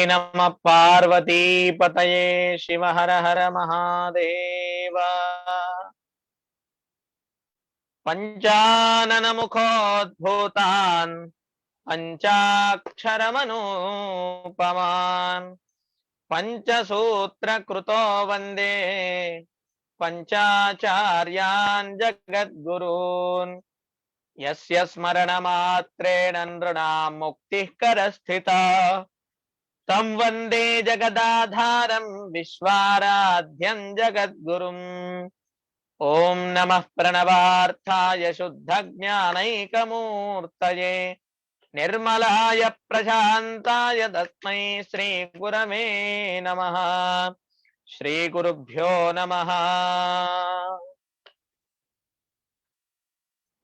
नमः पार्वती पतये शिव हर हर महादेव। पंचानन मुखोद्भूतान् पंचाक्षरमनुपमान् पंचसूत्र कृतो वंदे पंचाचार्यान् जगद्गुरून्। यस्य स्मरणमात्रेण नृणां मुक्तिः करस्थिता तं वन्दे जगदाधारं विश्वाराध्यं जगद्गुरुम्। ओम नमः प्रणवार्थाय शुद्धज्ञानैकमूर्तये निर्मलाय प्रशान्ताय तस्मै श्रीगुरवे नमः। श्रीगुरुभ्यो नमः।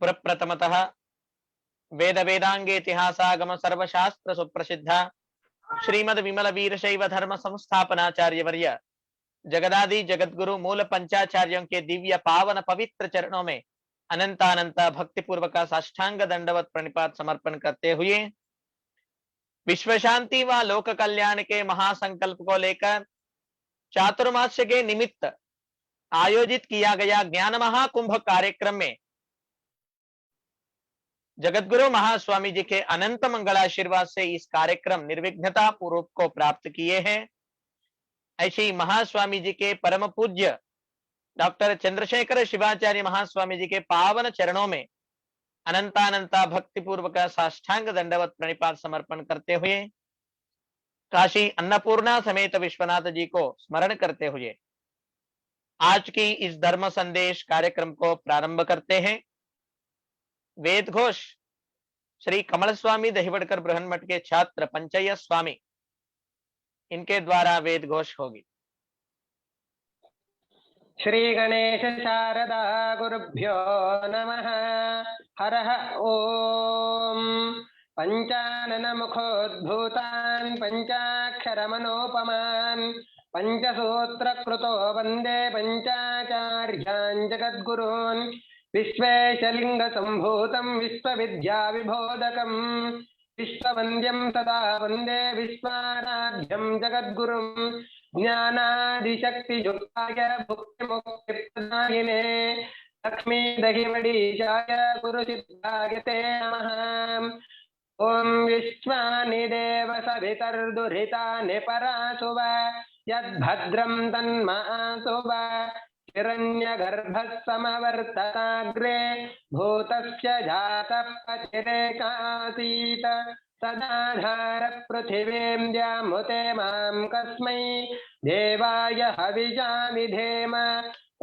प्रप्रथमतः वेद वेदांगे इतिहासागम सर्वशास्त्र सुप्रसिद्ध श्रीमद विमल वीरशैव धर्म संस्थापनाचार्य वर्य जगदादि जगतगुरु मूल पंचाचार्यों के दिव्य पावन पवित्र चरणों में अनंतानंत भक्ति पूर्वक साष्टांग दंडवत प्रणिपात समर्पण करते हुए विश्व शांति व लोक कल्याण के महासंकल्प को लेकर चातुर्मास्य के निमित्त आयोजित किया गया ज्ञान महाकुंभ कार्यक्रम में जगतगुरु महास्वामी जी के अनंत मंगलाशीर्वाद से इस कार्यक्रम निर्विघ्नता पूर्वक को प्राप्त किए हैं। ऐसे महास्वामी जी के परम पूज्य डॉक्टर चंद्रशेखर शिवाचार्य महास्वामी जी के पावन चरणों में अनंतानंता भक्ति पूर्वक साष्टांग दंडवत प्रणिपात समर्पण करते हुए काशी अन्नपूर्णा समेत विश्वनाथ जी को स्मरण करते हुए आज की इस धर्म संदेश कार्यक्रम को प्रारंभ करते हैं। वेद घोष श्री कमल स्वामी दहिवड़कर बृहन्मठ के छात्र पंचय्य स्वामी इनके द्वारा वेद घोष होगी। श्री गणेश शारदा गुरुभ्यो नमः। हरः ओम। पंचानन मुखोद्भूतान् पंचाक्षरमनोपमान् पंचसूत्र कृतो वंदे पंचाचार्यान् जगद्गुरून्। विश्वेशलिंग संभूतं विश्वविद्या विबोधकं विश्ववन्द्यं सदा वंदे विश्वाराध्यं जगद्गुरुं। ज्ञानादिशक्तियुक्ताय भुक्तिमुक्तिप्रदायिने लक्ष्मी दहिवडीशाय गुरुसिद्धाय ते नमः। ओम विश्वानि देव सवितर्दुरितानि परासुव यद्भद्रं तन्मासुव हिरण्यगर्भः समवर्तताग्रे भूतस्य जातः पतिरेकासीत् तदाधार पृथिवीं द्यामुते मां कस्मै देवाय हविषा विधेम।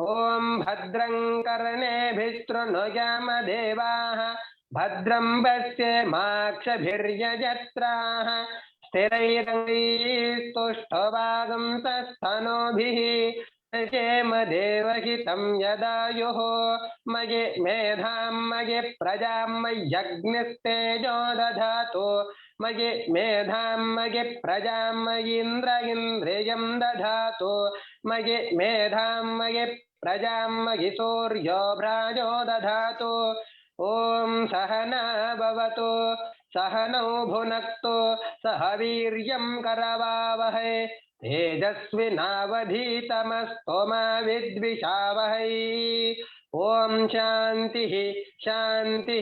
ओम भद्रं कर्णेभिः शृणुयाम देवाः भद्रं पश्येमाक्षभिर्यजत्राः स्थिरैरङ्गैस्तुष्टुवागुंसस्तनूभिः क्षेम देवहितं यदायुः। मये मेधां मये प्रजां मय्यग्निस्तेजो दधातु मये मेधां मये प्रजां मयीन्द्र इन्द्रियं दधातु मये मेधां मये प्रजां मयि सूर्यो भ्राजो दधातु। ओम सहना भवतु सहनौ भुनक्तु सह वीर्यं करवावहै तेजस्विनावधीतमस्तु मा विद्विषावहै। ओम शांति शांति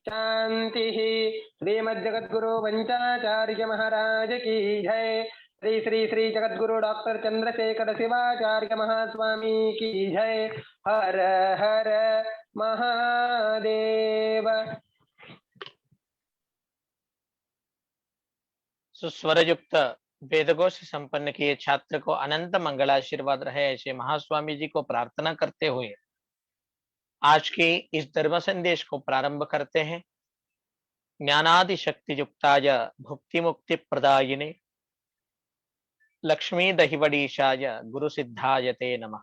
शांति। श्रीमद्जगद्गुरु पंचाचार्य महाराज की जय। श्री श्री श्री जगद्गुरु डॉक्टर चंद्रशेखर शिवाचार्य महास्वामी की जय। हर हर महादेव। सुस्वर युक्त वेदघोष संपन्न किए छात्र को अनंत मंगलाशीर्वाद रहे ऐसे महास्वामी जी को प्रार्थना करते हुए आज की इस धर्म संदेश को प्रारंभ करते हैं। ज्ञानादि शक्ति युक्ताय भुक्ति मुक्ति प्रदायिने लक्ष्मी दहिवडीशाय गुरु सिद्धाय ते नमः।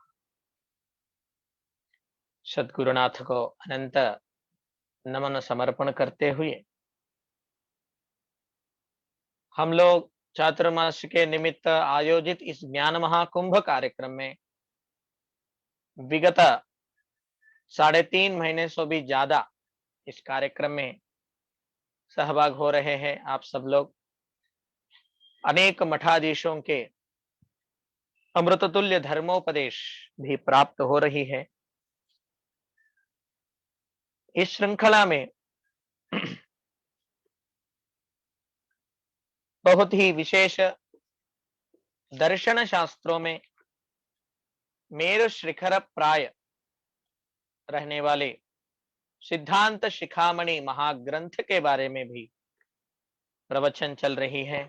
सद्गुरुनाथ को अनंत नमन समर्पण करते हुए हम लोग चातुर्मास के निमित्त आयोजित इस ज्ञान महाकुंभ कार्यक्रम में विगत 3.5 महीने से भी ज्यादा इस कार्यक्रम में सहभाग हो रहे हैं आप सब लोग। अनेक मठाधीशों के अमृततुल्य धर्मोपदेश भी प्राप्त हो रही है। इस श्रृंखला में बहुत ही विशेष दर्शन शास्त्रों में मेरु शिखर प्राय रहने वाले सिद्धांत शिखामणि महाग्रंथ के बारे में भी प्रवचन चल रही है।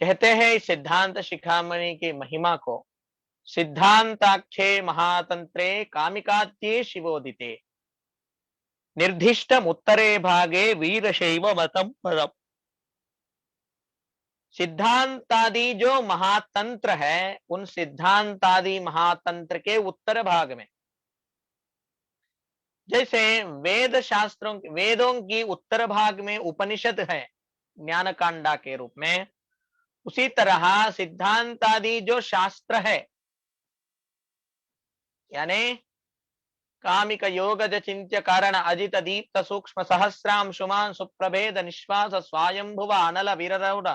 कहते हैं इस सिद्धांत शिखामणि की महिमा को सिद्धांताख्ये महातंत्रे कामिकात्ये शिवोदिते निर्दिष्टम उत्तरे भागे वीरशैव मतम परम। सिद्धांतादि जो महातंत्र है, उन सिद्धांतादि महातंत्र के उत्तर भाग में, जैसे वेद शास्त्रों वेदों की उत्तर भाग में उपनिषद है ज्ञान कांडा के रूप में, उसी तरह सिद्धांतादि जो शास्त्र है यानी कामिक योगज चिंत्य कारण अजित दीप्त सूक्ष्म सहस्रांशुमान सुप्रभेद निश्वास स्वायंभुव अनल वीररौड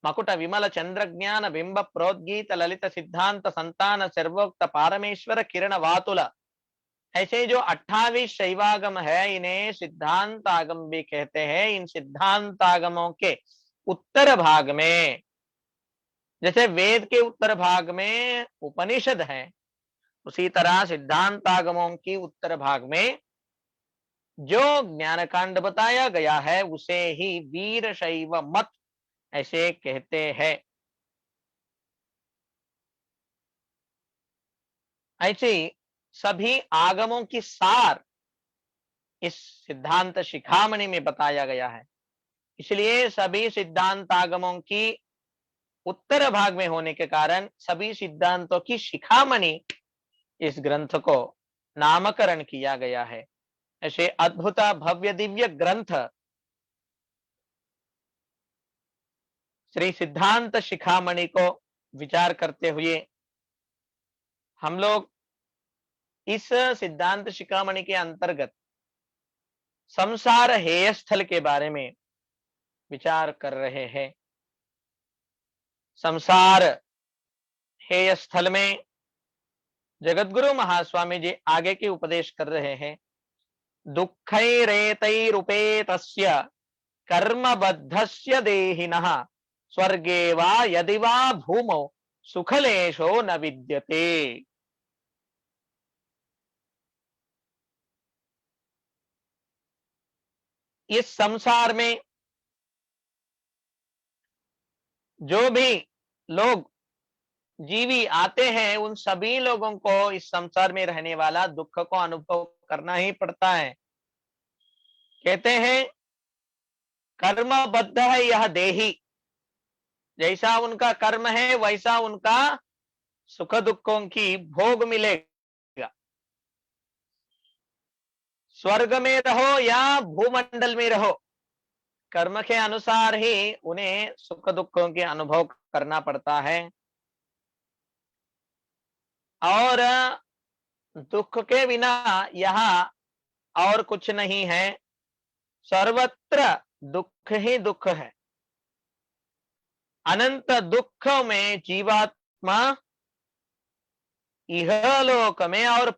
मकुट विमल चंद्र ज्ञान बिंब प्रोद्गीत ललित सिद्धांत संतान सर्वोक्त पारमेश्वर किरण वातुल, ऐसे जो 28 शैवागम है इन्हें सिद्धांत आगम भी कहते हैं। इन सिद्धांत आगमों के उत्तर भाग में, जैसे वेद के उत्तर भाग में उपनिषद है, उसी तरह सिद्धांत आगमों की उत्तर भाग में जो ज्ञान कांड बताया गया है उसे ही वीर शैव मत ऐसे कहते हैं। ऐसे सभी आगमों की सार इस सिद्धांत शिखामणि में बताया गया है, इसलिए सभी सिद्धांत आगमों की उत्तर भाग में होने के कारण सभी सिद्धांतों की शिखामणि इस ग्रंथ को नामकरण किया गया है। ऐसे अद्भुत भव्य दिव्य ग्रंथ श्री सिद्धांत शिखामणि को विचार करते हुए हम लोग इस सिद्धांत शिखामणि के अंतर्गत संसार हेय स्थल के बारे में विचार कर रहे हैं। संसार हेय स्थल में जगतगुरु महास्वामी जी आगे के उपदेश कर रहे हैं। दुःखैरेतैरुपेतस्य कर्मबद्धस्य देहिनः स्वर्गे वा यदि वा भूमौ सुखलेशो न विद्यते। इस संसार में जो भी लोग जीवी आते हैं उन सभी लोगों को इस संसार में रहने वाला दुख को अनुभव करना ही पड़ता है। कहते हैं कर्मबद्ध है यह देही, जैसा उनका कर्म है वैसा उनका सुख दुखों की भोग मिलेगा। स्वर्ग में रहो या भूमंडल में रहो, कर्म के अनुसार ही उन्हें सुख दुखों के अनुभव करना पड़ता है। और दुख के बिना यहाँ और कुछ नहीं है, सर्वत्र दुख ही दुख है। अनंत दुख में जीवात्मा इहलोक में और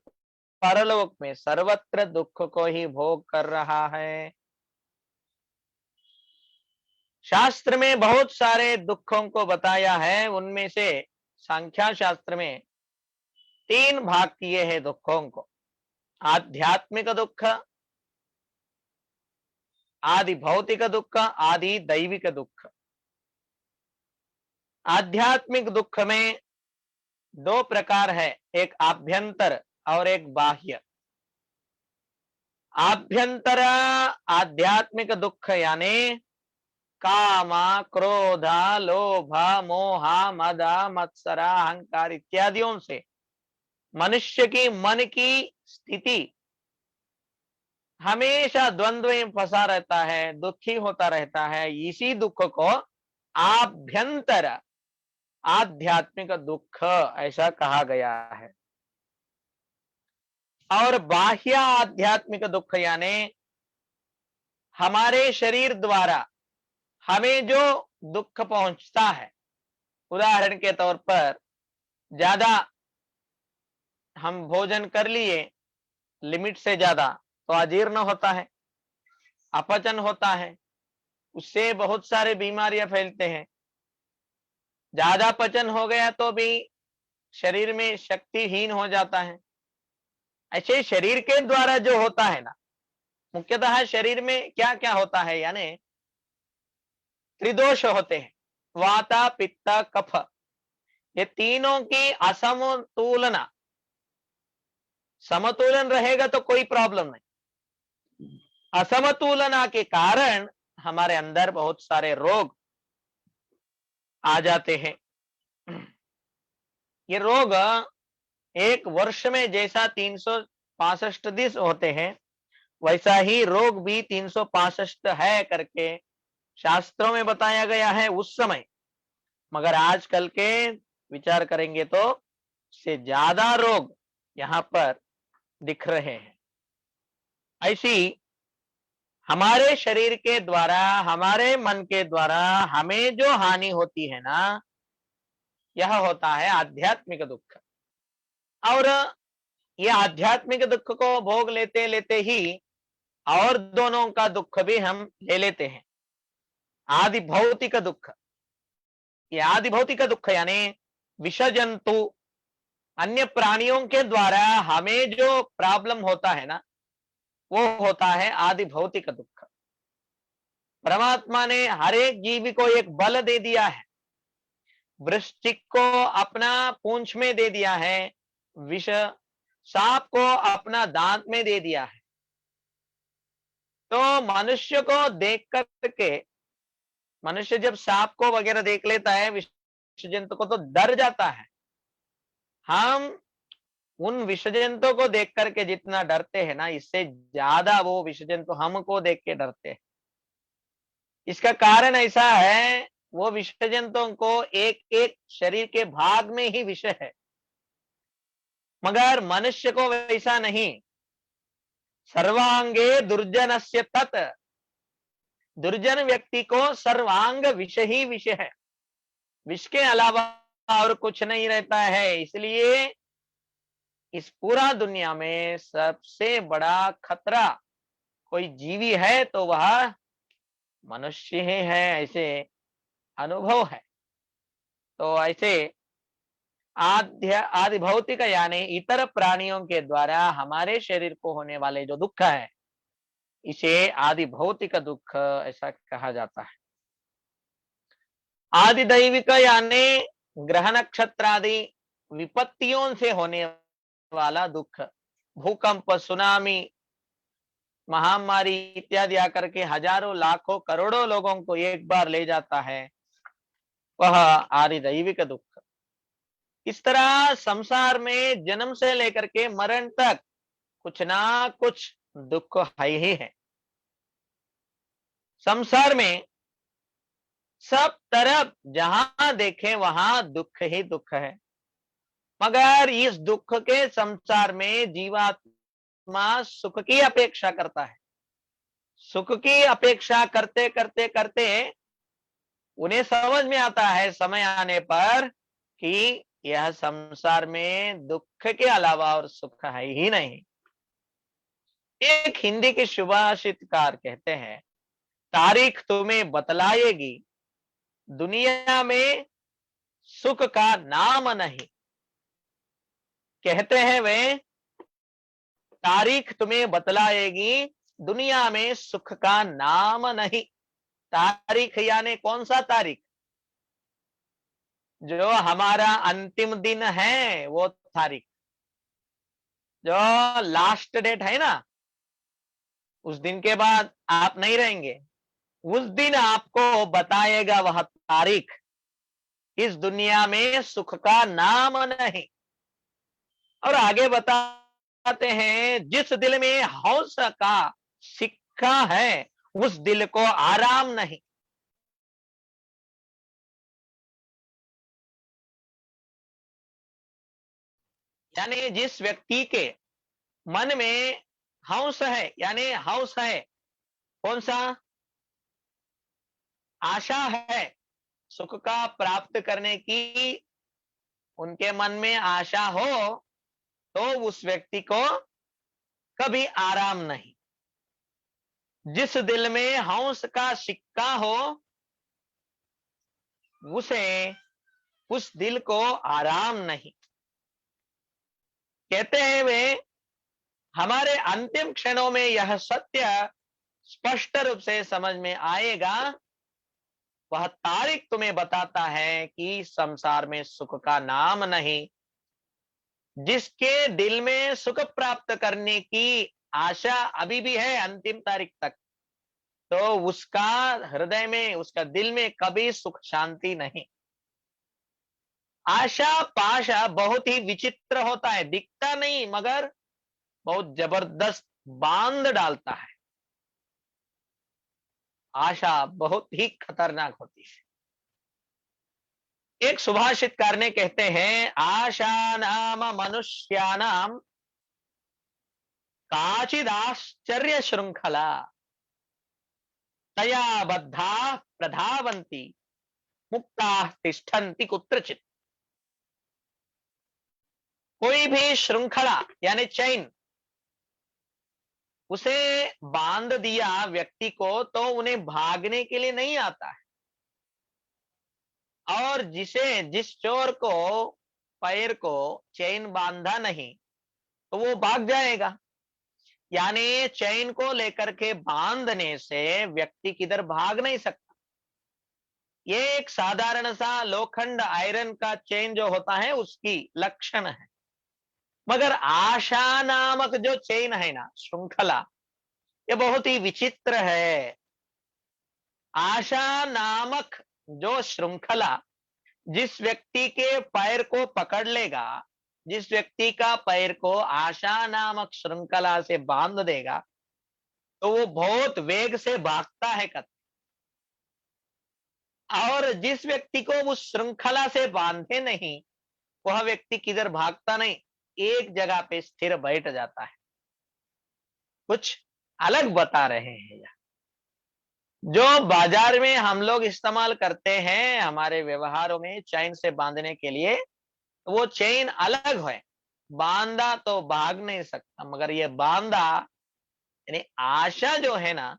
परलोक में सर्वत्र दुख को ही भोग कर रहा है। शास्त्र में बहुत सारे दुखों को बताया है, उनमें से संख्या शास्त्र में 3 भाग किए हैं दुखों को। आध्यात्मिक दुख, आदि भौतिक दुख, आदि दैविक दुख। आध्यात्मिक दुख में 2 प्रकार है, एक आभ्यंतर और एक बाह्य। आभ्यंतर आध्यात्मिक दुख यानी काम, क्रोध, लोभ, मोह, मद, मत्सर, अहंकार इत्यादियों से मनुष्य की मन की स्थिति हमेशा द्वंद्व में फंसा रहता है, दुखी होता रहता है। इसी दुख को आभ्यंतर आध्यात्मिक दुख ऐसा कहा गया है। और बाह्य आध्यात्मिक दुख यानी हमारे शरीर द्वारा हमें जो दुख पहुंचता है, उदाहरण के तौर पर ज्यादा हम भोजन कर लिए, लिमिट से ज्यादा, तो अजीर्ण होता है, अपचन होता है, उससे बहुत सारे बीमारियां फैलते हैं। ज्यादा पचन हो गया तो भी शरीर में शक्तिहीन हो जाता है। ऐसे शरीर के द्वारा जो होता है ना, मुख्यतः शरीर में क्या क्या होता है, यानी त्रिदोष होते हैं, वाता पित्त कफ। ये तीनों की असमतुलना, समतुलन रहेगा तो कोई प्रॉब्लम नहीं, असमतुलना के कारण हमारे अंदर बहुत सारे रोग आ जाते हैं। ये रोग एक वर्ष में जैसा 365 दिन होते हैं, वैसा ही रोग भी 365 है करके शास्त्रों में बताया गया है उस समय। मगर आजकल के विचार करेंगे तो से ज्यादा रोग यहाँ पर दिख रहे हैं। ऐसी हमारे शरीर के द्वारा, हमारे मन के द्वारा हमें जो हानि होती है ना, यह होता है आध्यात्मिक दुख। और ये आध्यात्मिक दुख को भोग लेते लेते ही और दोनों का दुख भी हम ले लेते हैं, आदि भौतिक दुख। ये आदि भौतिक दुख यानी विष जंतु, अन्य प्राणियों के द्वारा हमें जो प्रॉब्लम होता है ना, वो होता है आदि भौतिक दुख। परमात्मा ने हर एक जीवी को एक बल दे दिया है, वृश्चिक को अपना पूंछ में दे दिया है, विष सांप को अपना दांत में दे दिया है। तो मनुष्य को देख करके, मनुष्य जब सांप को वगैरह देख लेता है, विष जंतु को, तो डर जाता है। हम उन विष जंतु को देख करके जितना डरते हैं ना, इससे ज्यादा वो विष जंतु हमको देख के डरते हैं। इसका कारण ऐसा है, वो विष जंतुओं को एक एक शरीर के भाग में ही विष है, मगर मनुष्य को वैसा नहीं। सर्वांगे दुर्जनस्य तत्, दुर्जन व्यक्ति को सर्वांग विष ही विष है, विष के अलावा और कुछ नहीं रहता है। इसलिए इस पूरा दुनिया में सबसे बड़ा खतरा कोई जीवी है तो वह मनुष्य ही है, ऐसे अनुभव है। तो ऐसे आदि भौतिक यानी इतर प्राणियों के द्वारा हमारे शरीर को होने वाले जो दुख है, इसे आदि भौतिक दुख ऐसा कहा जाता है। आदि दैविक यानी ग्रह नक्षत्र आदि विपत्तियों से होने वाला दुख, भूकंप, सुनामी, महामारी इत्यादि आकर के हजारों लाखों करोड़ों लोगों को एक बार ले जाता है, वह आदि दैविक दुख। इस तरह संसार में जन्म से लेकर के मरण तक कुछ ना कुछ दुख है ही है। संसार में सब तरफ जहां देखें वहां दुख ही दुख है, मगर इस दुख के संसार में जीवात्मा सुख की अपेक्षा करता है। सुख की अपेक्षा करते करते करते उन्हें समझ में आता है समय आने पर कि यह संसार में दुख के अलावा और सुख है ही नहीं। एक हिंदी के सुभाषितकार कहते हैं, तारीख तुम्हें बतलाएगी दुनिया में सुख का नाम नहीं। कहते हैं वे, तारीख तुम्हें बतलाएगी दुनिया में सुख का नाम नहीं। तारीख यानी कौन सा तारीख? जो हमारा अंतिम दिन है वो तारीख, जो लास्ट डेट है ना, उस दिन के बाद आप नहीं रहेंगे, उस दिन आपको बताएगा वह तारीख। इस दुनिया में सुख का नाम नहीं। और आगे बताते हैं, जिस दिल में हौस का सिक्का है उस दिल को आराम नहीं। यानी जिस व्यक्ति के मन में हंस है, यानी हंस है कौन सा? आशा है सुख का प्राप्त करने की, उनके मन में आशा हो, तो उस व्यक्ति को कभी आराम नहीं। जिस दिल में हंस का सिक्का हो, उसे उस दिल को आराम नहीं। कहते हैं वे, हमारे अंतिम क्षणों में यह सत्य स्पष्ट रूप से समझ में आएगा। वह तारीख तुम्हें बताता है कि संसार में सुख का नाम नहीं। जिसके दिल में सुख प्राप्त करने की आशा अभी भी है अंतिम तारीख तक, तो उसका हृदय में, उसका दिल में कभी सुख शांति नहीं। आशा पाशा बहुत ही विचित्र होता है, दिखता नहीं मगर बहुत जबरदस्त बांध डालता है। आशा बहुत ही खतरनाक होती है। एक सुभाषितकार ने कहते हैं, आशा नाम मनुष्यानाम काचिदाश्चर्य श्रृंखला तया बद्धा प्रधावंती मुक्ता तिष्ठन्ति कुत्रचित। कोई भी श्रृंखला यानी चैन उसे बांध दिया व्यक्ति को, तो उन्हें भागने के लिए नहीं आता है। और जिस चोर को पैर को चैन बांधा नहीं, तो वो भाग जाएगा। यानी चैन को लेकर के बांधने से व्यक्ति किधर भाग नहीं सकता। ये एक साधारण सा लोखंड आयरन का चेन जो होता है उसकी लक्षण है। मगर आशा नामक जो चेन है ना, श्रृंखला, ये बहुत ही विचित्र है। आशा नामक जो श्रृंखला जिस व्यक्ति के पैर को पकड़ लेगा, जिस व्यक्ति का पैर को आशा नामक श्रृंखला से बांध देगा, तो वो बहुत वेग से भागता है। और जिस व्यक्ति को उस श्रृंखला से बांधे नहीं, वह व्यक्ति किधर भागता नहीं, एक जगह पे स्थिर बैठ जाता है। कुछ अलग बता रहे हैं यह। जो बाजार में हम लोग इस्तेमाल करते हैं हमारे व्यवहारों में चैन से बांधने के लिए, वो चैन अलग है। बांधा तो भाग नहीं सकता, मगर ये बांधा यानी आशा जो है ना,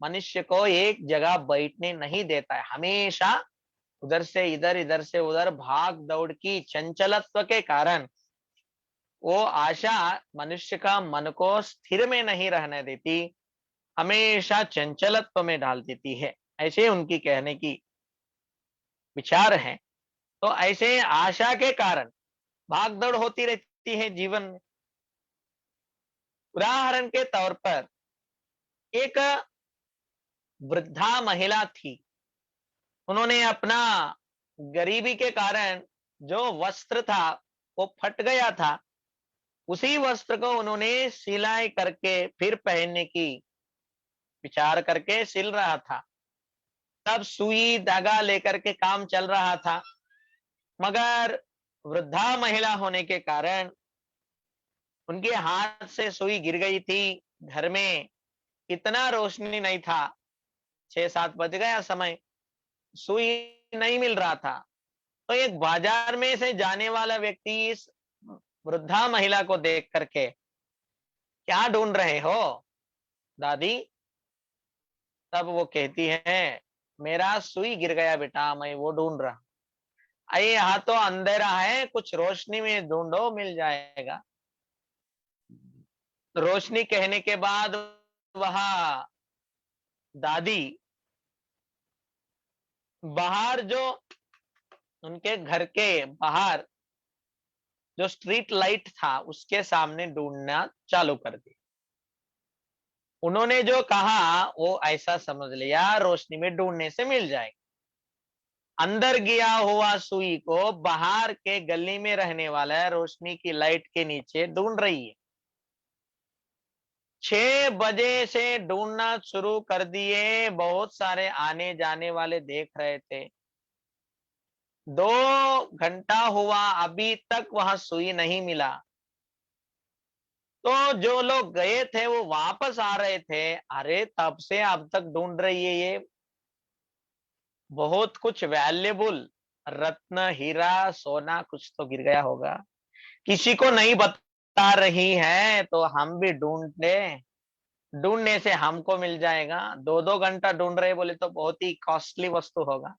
मनुष्य को एक जगह बैठने नहीं देता है। हमेशा उधर से इधर, इधर से उधर भाग दौड़ की चंचलत्व के कारण वो आशा मनुष्य का मन को स्थिर में नहीं रहने देती, हमेशा चंचलत्व में डाल देती है। ऐसे उनकी कहने की विचार है। तो ऐसे आशा के कारण भाग दौड़ होती रहती है जीवन में। उदाहरण के तौर पर एक वृद्धा महिला थी। उन्होंने अपना गरीबी के कारण जो वस्त्र था वो फट गया था। उसी वस्त्र को उन्होंने सिलाई करके फिर पहनने की विचार करके सिल रहा था। तब सुई धागा लेकर के काम चल रहा था, मगर वृद्धा महिला होने के कारण उनके हाथ से सुई गिर गई थी। घर में इतना रोशनी नहीं था, 6-7 बज गया समय, सुई नहीं मिल रहा था। तो एक बाजार में से जाने वाला व्यक्ति इस वृद्धा महिला को देख करके, क्या ढूंढ रहे हो दादी? तब वो कहती है, मेरा सुई गिर गया बेटा, मैं वो ढूंढ रहा। अरे यहाँ तो अंधेरा है, कुछ रोशनी में ढूंढो, मिल जाएगा। रोशनी कहने के बाद वह दादी बाहर, जो उनके घर के बाहर जो स्ट्रीट लाइट था उसके सामने ढूंढना चालू कर दी। उन्होंने जो कहा वो ऐसा समझ लिया, रोशनी में ढूंढने से मिल जाएगा। अंदर गया हुआ सुई को बाहर के गली में रहने वाला रोशनी की लाइट के नीचे ढूंढ रही है। 6 बजे से ढूंढना शुरू कर दिए, बहुत सारे आने जाने वाले देख रहे थे। 2 घंटा हुआ, अभी तक वहां सुई नहीं मिला। तो जो लोग गए थे वो वापस आ रहे थे, अरे तब से अब तक ढूंढ रही है ये, बहुत कुछ वैल्यूबल, रत्न हीरा सोना कुछ तो गिर गया होगा, किसी को नहीं बता रही है तो हम भी ढूंढने, ढूंढने से हमको मिल जाएगा। 2-2 घंटा ढूंढ रहे बोले तो बहुत ही कॉस्टली वस्तु होगा।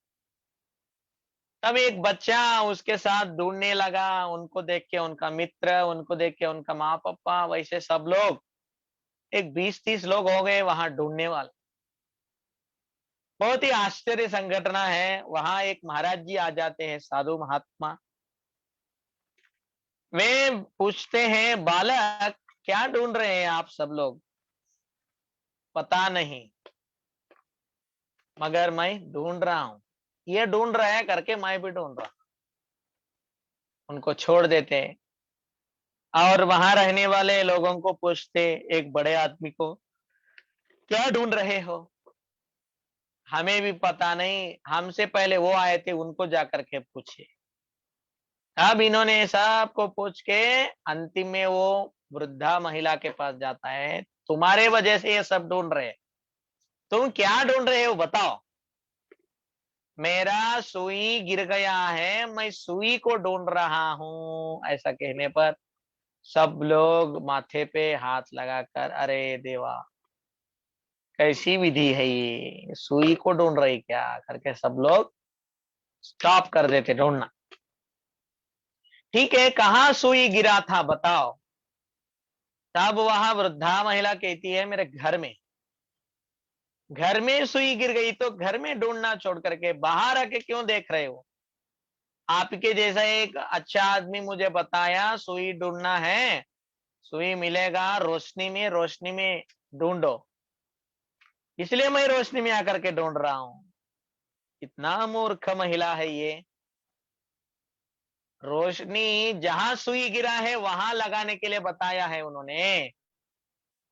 तब एक बच्चा उसके साथ ढूंढने लगा, उनको देख के उनका मित्र, उनको देख के उनका माँ पापा, वैसे सब लोग, एक 20-30 लोग हो गए वहां ढूंढने वाले। बहुत ही आश्चर्य संघटना है। वहां एक महाराज जी आ जाते हैं, साधु महात्मा। वे पूछते हैं, बालक क्या ढूंढ रहे हैं आप सब लोग? पता नहीं, मगर मैं ढूंढ रहा हूं। ये ढूंढ रहा है करके मैं भी ढूंढ रहा हूं। उनको छोड़ देते हैं और वहां रहने वाले लोगों को पूछते, एक बड़े आदमी को, क्या ढूंढ रहे हो? हमें भी पता नहीं, हमसे पहले वो आए थे, उनको जाकर के पूछे। अब इन्होंने सबको पूछ के अंतिम में वो वृद्धा महिला के पास जाता है, तुम्हारे वजह से ये सब ढूंढ रहे हैं, तुम क्या ढूंढ रहे हो बताओ? मेरा सुई गिर गया है, मैं सुई को ढूंढ रहा हूं। ऐसा कहने पर सब लोग माथे पे हाथ लगाकर, अरे देवा, कैसी विधि है ये, सुई को ढूंढ रही क्या करके सब लोग स्टॉप कर देते ढूंढना। ठीक है, कहाँ सुई गिरा था बताओ? तब वहां वृद्धा महिला कहती है, मेरे घर में। घर में सुई गिर गई तो घर में ढूंढना छोड़ करके बाहर आके क्यों देख रहे हो? आपके जैसा एक अच्छा आदमी मुझे बताया सुई ढूंढना है, सुई मिलेगा रोशनी में, रोशनी में ढूंढो, इसलिए मैं रोशनी में आकर के ढूंढ रहा हूं। कितना मूर्ख महिला है ये। रोशनी जहां सुई गिरा है वहां लगाने के लिए बताया है उन्होंने।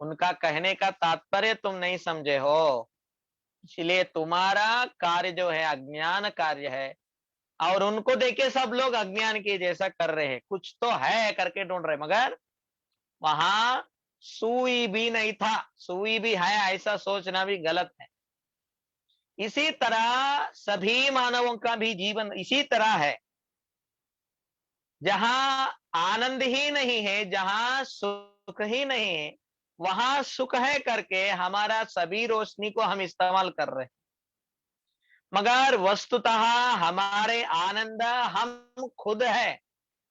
उनका कहने का तात्पर्य तुम नहीं समझे हो, इसलिए तुम्हारा कार्य जो है अज्ञान कार्य है। और उनको देखे सब लोग अज्ञान के जैसा कर रहे हैं, कुछ तो है करके ढूंढ रहे, मगर वहां सुई भी नहीं था। सुई भी है ऐसा सोचना भी गलत है। इसी तरह सभी मानवों का भी जीवन इसी तरह है। जहां आनंद ही नहीं है, जहां सुख ही नहीं है, वहां सुख है करके हमारा सभी रोशनी को हम इस्तेमाल कर रहे हैं। मगर वस्तुतः हमारे आनंद हम खुद है।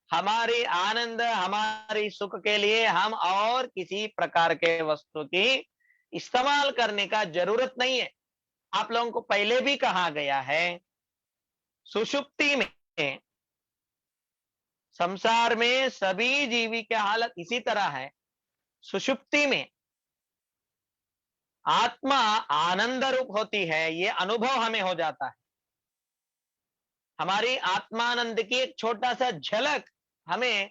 हमारी आनंद, हमारी सुख के लिए हम और किसी प्रकार के वस्तु की इस्तेमाल करने का जरूरत नहीं है। आप लोगों को पहले भी कहा गया है, सुषुप्ति में, संसार में सभी जीवी की हालत इसी तरह है। सुषुप्ति में आत्मा आनंद रूप होती है, ये अनुभव हमें हो जाता है। हमारी आत्मानंद की एक छोटा सा झलक हमें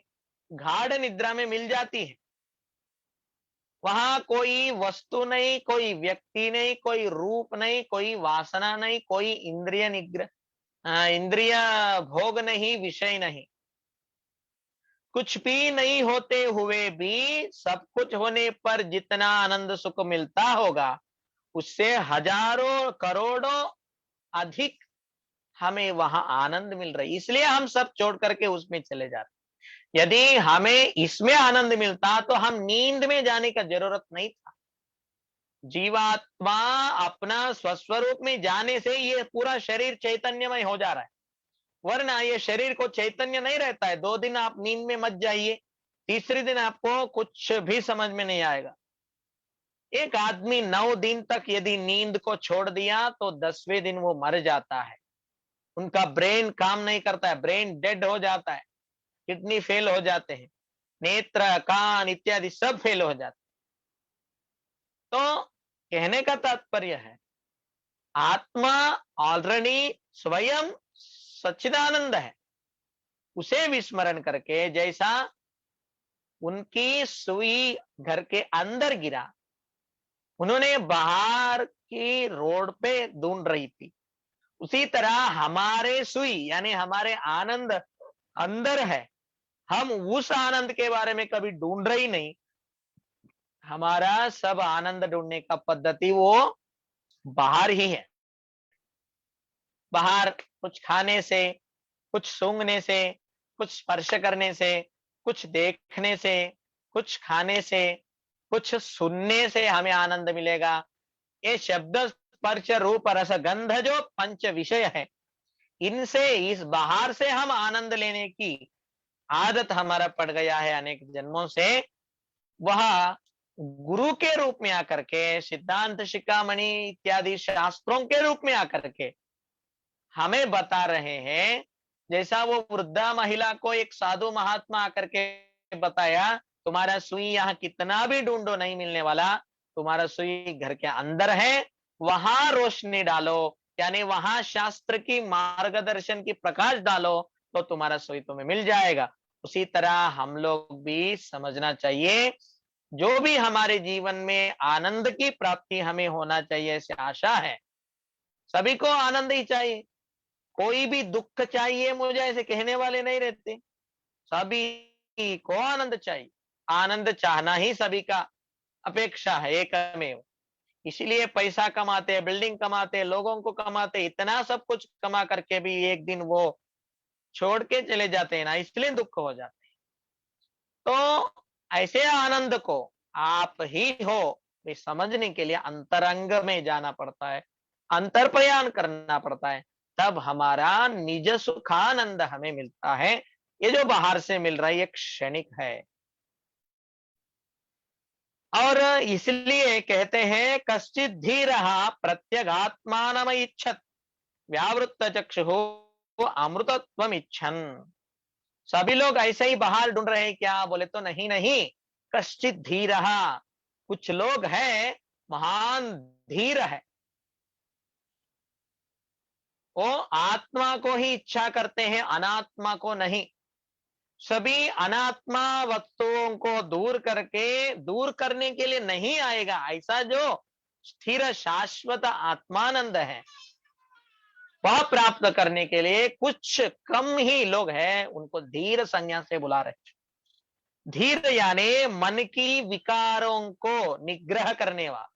गाढ़ निद्रा में मिल जाती है। वहां कोई वस्तु नहीं, कोई व्यक्ति नहीं, कोई रूप नहीं, कोई वासना नहीं, कोई इंद्रिय निग्रह, इंद्रिय भोग नहीं, विषय नहीं, कुछ भी नहीं होते हुए भी सब कुछ होने पर जितना आनंद सुख मिलता होगा, उससे हजारों करोड़ों अधिक हमें वहां आनंद मिल रही, इसलिए हम सब छोड़ करके उसमें चले जाते। यदि हमें इसमें आनंद मिलता तो हम नींद में जाने का जरूरत नहीं था। जीवात्मा अपना स्वस्वरूप में जाने से ये पूरा शरीर चैतन्यमय हो जा रहा है, वरना ये शरीर को चैतन्य नहीं रहता है। 2 दिन आप नींद में मत जाइए, तीसरे दिन आपको कुछ भी समझ में नहीं आएगा। एक आदमी 9 दिन तक यदि नींद को छोड़ दिया तो 10वें दिन वो मर जाता है। उनका ब्रेन काम नहीं करता है, ब्रेन डेड हो जाता है, किडनी फेल हो जाते हैं, नेत्र, कान इत्यादि सब फेल हो जाते। तो कहने का तात्पर्य है, आत्मा ऑलरेडी स्वयं सच्चिदानंद है। उसे विस्मरण करके, जैसा उनकी सुई घर के अंदर गिरा, उन्होंने बाहर की रोड पे ढूंढ रही थी, उसी तरह हमारे सुई यानी हमारे आनंद अंदर है। हम उस आनंद के बारे में कभी ढूंढ रही नहीं। हमारा सब आनंद ढूंढने का पद्धति वो बाहर ही है। बाहर कुछ खाने से, कुछ सूंघने से, कुछ स्पर्श करने से, कुछ देखने से, कुछ खाने से, कुछ सुनने से हमें आनंद मिलेगा। ये शब्द स्पर्श रूप रस गंध जो पंच विषय है, इनसे, इस बाहर से हम आनंद लेने की आदत हमारा पड़ गया है अनेक जन्मों से। वह गुरु के रूप में आकर के, सिद्धांत शिखामणि इत्यादि शास्त्रों के रूप में आकर के हमें बता रहे हैं। जैसा वो वृद्धा महिला को एक साधु महात्मा आकर के बताया, तुम्हारा सुई यहाँ कितना भी ढूंढो नहीं मिलने वाला, तुम्हारा सुई घर के अंदर है, वहां रोशनी डालो, यानी वहां शास्त्र की मार्गदर्शन की प्रकाश डालो, तो तुम्हारा सुई तुम्हें मिल जाएगा। उसी तरह हम लोग भी समझना चाहिए, जो भी हमारे जीवन में आनंद की प्राप्ति हमें होना चाहिए, ऐसी आशा है। सभी को आनंद ही चाहिए, कोई भी दुख चाहिए मुझे ऐसे कहने वाले नहीं रहते। सभी को आनंद चाहिए, आनंद चाहना ही सभी का अपेक्षा है एकमेव। इसलिए पैसा कमाते, बिल्डिंग कमाते, लोगों को कमाते, इतना सब कुछ कमा करके भी एक दिन वो छोड़ के चले जाते हैं ना, इसलिए दुख हो जाते हैं। तो ऐसे आनंद को आप ही हो, ये समझने के लिए अंतरंग में जाना पड़ता है, अंतर प्रयाण करना पड़ता है, तब हमारा निज सुखानंद हमें मिलता है। ये जो बाहर से मिल रहा है ये क्षणिक है। और इसलिए कहते हैं, कश्चित धीरः प्रत्यगात्मानम इच्छत व्यावृत्त चक्षुः अमृतत्वम इच्छन। सभी लोग ऐसे ही बाहर ढूंढ रहे हैं क्या? बोले तो नहीं नहीं, कश्चित धीरः, कुछ लोग हैं महान धीर है, वो आत्मा को ही इच्छा करते हैं, अनात्मा को नहीं। सभी अनात्मा वस्तुओं को दूर करने के लिए नहीं आएगा। ऐसा जो स्थिर शाश्वत आत्मानंद है, वह प्राप्त करने के लिए कुछ कम ही लोग हैं, उनको धीर संज्ञा से बुला रहे। धीर यानी मन की विकारों को निग्रह करने वाला,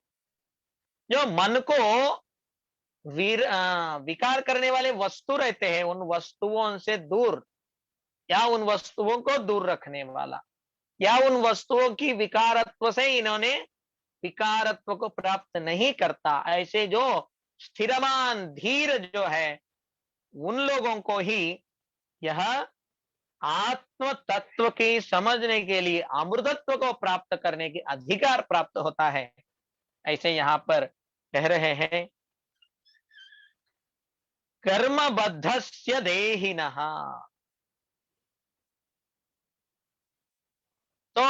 जो मन को विकार करने वाले वस्तु रहते हैं, उन वस्तुओं से दूर, या उन वस्तुओं को दूर रखने वाला, या उन वस्तुओं की विकारत्व से इन्होंने विकारत्व को प्राप्त नहीं करता, ऐसे जो स्थिरमान धीर जो है, उन लोगों को ही यह आत्म तत्व की समझने के लिए अमृतत्व को प्राप्त करने के अधिकार प्राप्त होता है। ऐसे यहां पर कह रहे हैं, कर्मबद्धस्य देहिनः। तो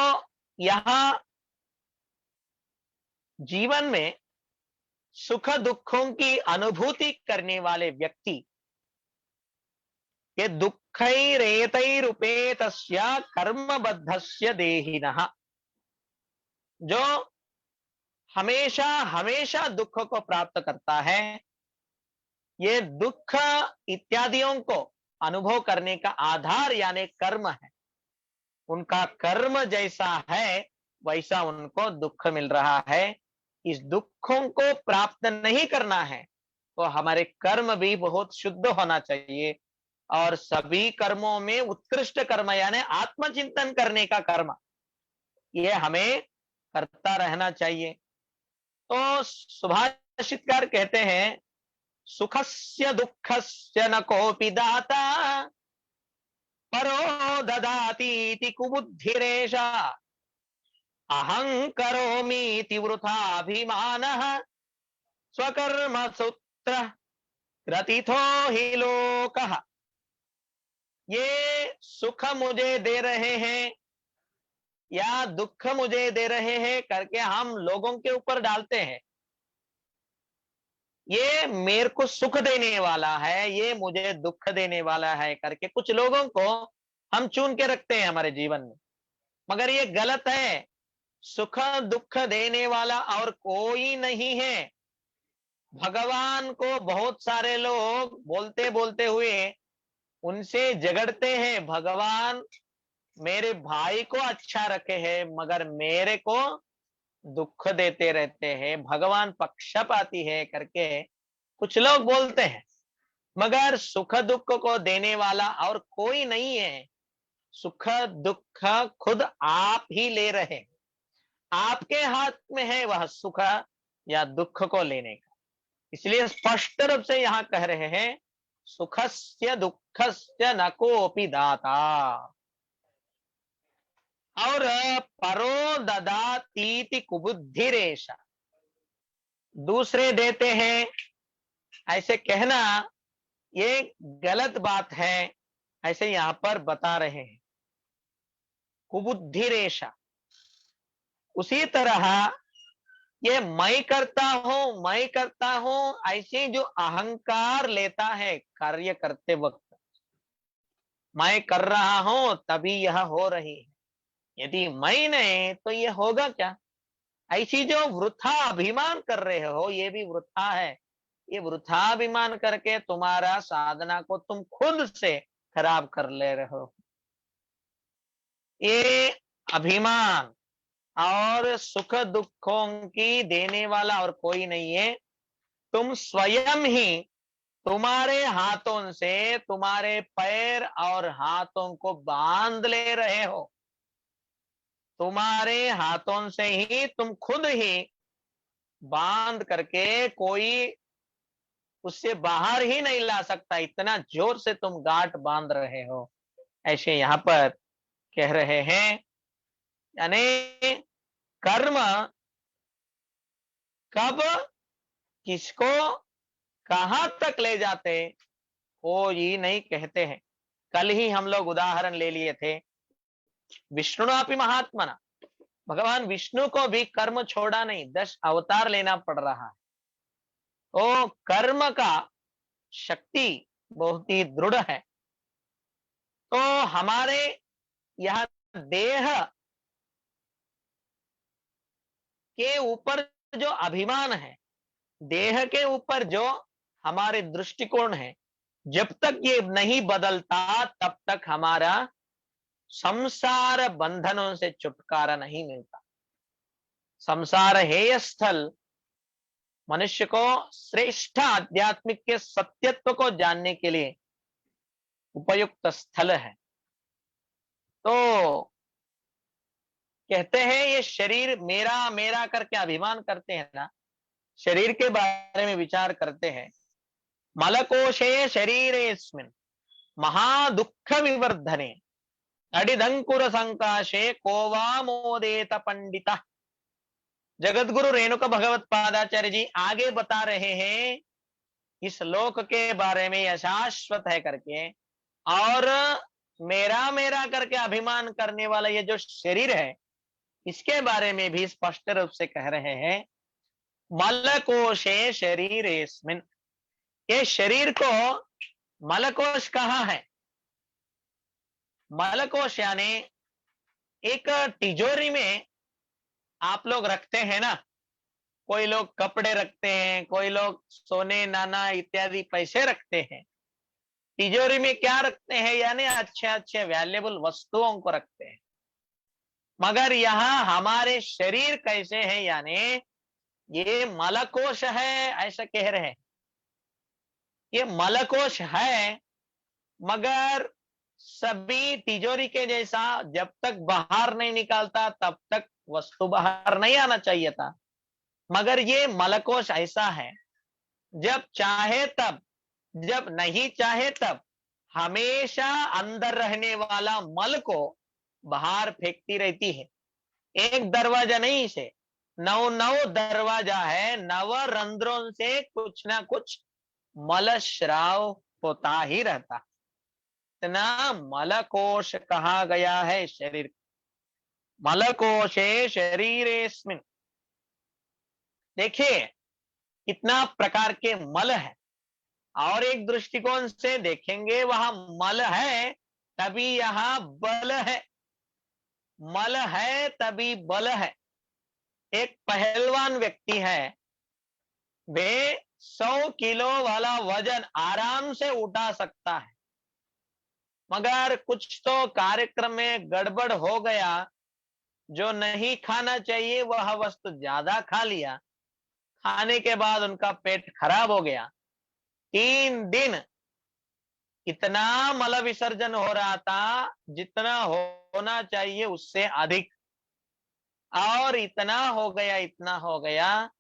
यहां जीवन में सुख दुखों की अनुभूति करने वाले व्यक्ति ये दुःखैरेतैरुपेतस्य कर्मबद्धस्य देहिनः, जो हमेशा हमेशा दुख को प्राप्त करता है, ये दुख इत्यादियों को अनुभव करने का आधार यानी कर्म है। उनका कर्म जैसा है वैसा उनको दुख मिल रहा है। इस दुखों को प्राप्त नहीं करना है तो हमारे कर्म भी बहुत शुद्ध होना चाहिए, और सभी कर्मों में उत्कृष्ट कर्म यानी आत्मचिंतन करने का कर्म, ये हमें करता रहना चाहिए। तो सुभाषितकार कहते हैं, सुखस्य दुःखस्य न कोऽपि दाता परो ददातीति कुबुद्धिरेष अहंकरोमीति वृथाभिमानः स्वकर्म सूत्र ग्रथितो हि लोकः। ये सुख मुझे दे रहे हैं या दुख मुझे दे रहे हैं करके हम लोगों के ऊपर डालते हैं, ये मेरे को सुख देने वाला है, ये मुझे दुख देने वाला है करके कुछ लोगों को हम चुन के रखते हैं हमारे जीवन में, मगर ये गलत है। सुख दुख देने वाला और कोई नहीं है। भगवान को बहुत सारे लोग बोलते बोलते हुए उनसे झगड़ते हैं, भगवान मेरे भाई को अच्छा रखे हैं मगर मेरे को दुख देते रहते हैं, भगवान पक्षपाती है करके कुछ लोग बोलते हैं। मगर सुख दुख को देने वाला और कोई नहीं है। सुख दुख खुद आप ही ले रहे हैं। आपके हाथ में है वह सुख या दुख को लेने का। इसलिए स्पष्ट रूप से यहाँ कह रहे हैं, सुखस्य दुःखस्य न कोपि दाता और परो ददातीति कुबुद्धिरेषा। दूसरे देते हैं ऐसे कहना ये गलत बात है, ऐसे यहाँ पर बता रहे हैं। कुबुद्धिरेषा, उसी तरह ये मैं करता हूं ऐसे जो अहंकार लेता है कार्य करते वक्त, मैं कर रहा हूं तभी यह हो रही है, यदि मैं नहीं तो ये होगा क्या। ऐसी जो वृथा अभिमान कर रहे हो ये भी वृथा है। ये वृथा अभिमान करके तुम्हारा साधना को तुम खुद से खराब कर ले रहे हो। ये अभिमान और सुख दुखों की देने वाला और कोई नहीं है। तुम स्वयं ही तुम्हारे हाथों से तुम्हारे पैर और हाथों को बांध ले रहे हो। तुम्हारे हाथों से ही तुम खुद ही बांध करके कोई उससे बाहर ही नहीं ला सकता, इतना जोर से तुम गांठ बांध रहे हो, ऐसे यहाँ पर कह रहे हैं। यानी कर्म कब किसको कहां तक ले जाते वो ये नहीं कहते हैं। कल ही हम लोग उदाहरण ले लिए थे, विष्णुनापि महात्मना, भगवान विष्णु को भी कर्म छोड़ा नहीं, 10 अवतार लेना पड़ रहा है। तो कर्म का शक्ति बहुत ही दृढ़ है। तो हमारे यह देह के ऊपर जो अभिमान है, देह के ऊपर जो हमारे दृष्टिकोण है, जब तक ये नहीं बदलता तब तक हमारा संसार बंधनों से छुटकारा नहीं मिलता। संसार हेय स्थल मनुष्य को श्रेष्ठ आध्यात्मिक के सत्यत्व को जानने के लिए उपयुक्त स्थल है। तो कहते हैं ये शरीर मेरा मेरा करके अभिमान करते हैं ना, शरीर के बारे में विचार करते हैं। मलकोशे शरीरेस्मिन् महादुःख विवर्धने अडिदंकुर संकाशे कोवा मोदेत पंडिता। जगतगुरु रेणुका भगवत पादाचार्य जी आगे बता रहे हैं इस लोक के बारे में, यह शाश्वत है करके, और मेरा मेरा करके अभिमान करने वाला ये जो शरीर है इसके बारे में भी स्पष्ट रूप से कह रहे हैं, मलकोशे शरीरेस्मिन्। ये शरीर को मलकोश कहा है। मलकोश यानी एक तिजोरी में आप लोग रखते हैं ना, कोई लोग कपड़े रखते हैं, कोई लोग सोने नाना इत्यादि पैसे रखते हैं। तिजोरी में क्या रखते हैं, यानी अच्छे अच्छे वैल्यूएबल वस्तुओं को रखते हैं। मगर यहाँ हमारे शरीर कैसे है, यानी ये मलकोश है ऐसा कह रहे हैं। ये मलकोश है मगर सभी तिजोरी के जैसा जब तक बाहर नहीं निकालता तब तक वस्तु बाहर नहीं आना चाहिए था। मगर ये मलकोश ऐसा है, जब चाहे तब, जब नहीं चाहे तब हमेशा अंदर रहने वाला मल को बाहर फेंकती रहती है। एक दरवाजा नहीं से 9 दरवाजा है, 9 रंध्रों से कुछ ना कुछ मल श्राव होता ही रहता। इतना मलकोश कहा गया है शरीर। मलकोशे शरीरेस्मिन्, देखिए कितना प्रकार के मल है। और एक दृष्टिकोण से देखेंगे वहां मल है तभी यहां बल है, मल है तभी बल है। एक पहलवान व्यक्ति है, वे 100 किलो वाला वजन आराम से उठा सकता है, मगर कुछ तो कार्यक्रम में गड़बड़ हो गया, जो नहीं खाना चाहिए वह वस्तु ज्यादा खा लिया, खाने के बाद उनका पेट खराब हो गया। 3 दिन इतना मल विसर्जन हो रहा था जितना होना चाहिए उससे अधिक, और इतना हो गया,